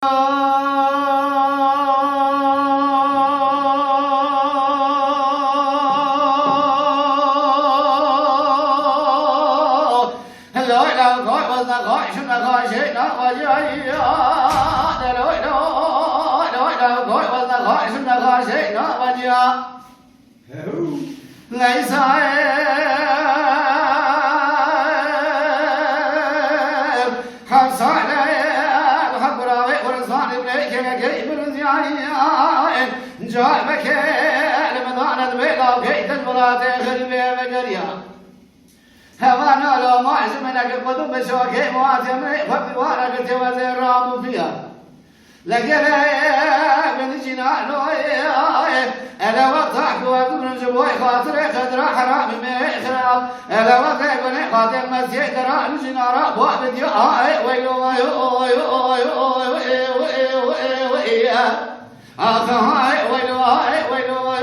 ngày xưa em học sai đấy học ra vậy còn sai đấy cái mình nhảy joy mà cái mà đó là về đâu cái tên là thế cái về cái gì hava nó lo mà xem là cái બધું mới cho cái mà thế mới phát biểu ra cái thế mà thế ra một phía لكن بنجينا نوي ألا وضعك وكبر جبوي خاطر خدرا حرام ما إخرام ألا وضعك وني خاطر مسيح درا نجينا راب واحد يا ويلو هاي ويلو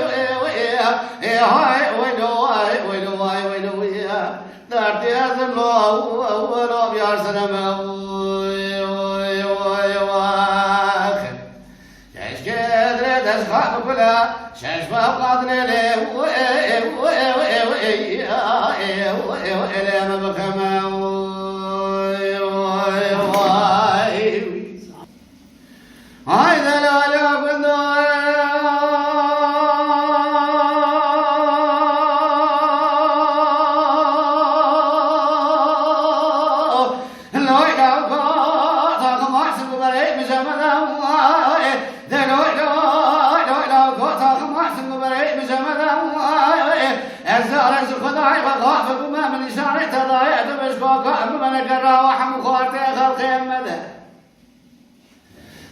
دارتي هذا الله ولا بيار سلامه أصحاب كلها شاش ما قادر له ما بكما هاي ذا لا لا قلنا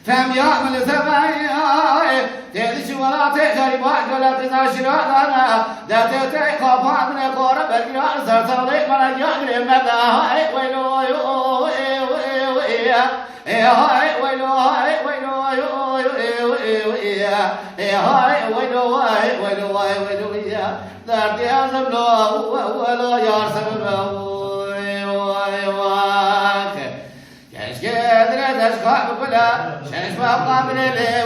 فهم يعمل ثمانية تهدش ولا تهدي بعد ولا تناشر أنا لا تتعي قفا من قرب اليار سرطلق من اليار مدى هاي ويلو هاي ويلو هاي ويلو دارتي أعظم له ولا يارسل له أصحاب كلها شاش ما قابل له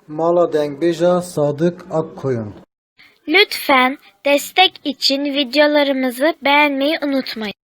Maladenk Beja Sadık Akkoyun. Lütfen destek için videolarımızı beğenmeyi unutmayın.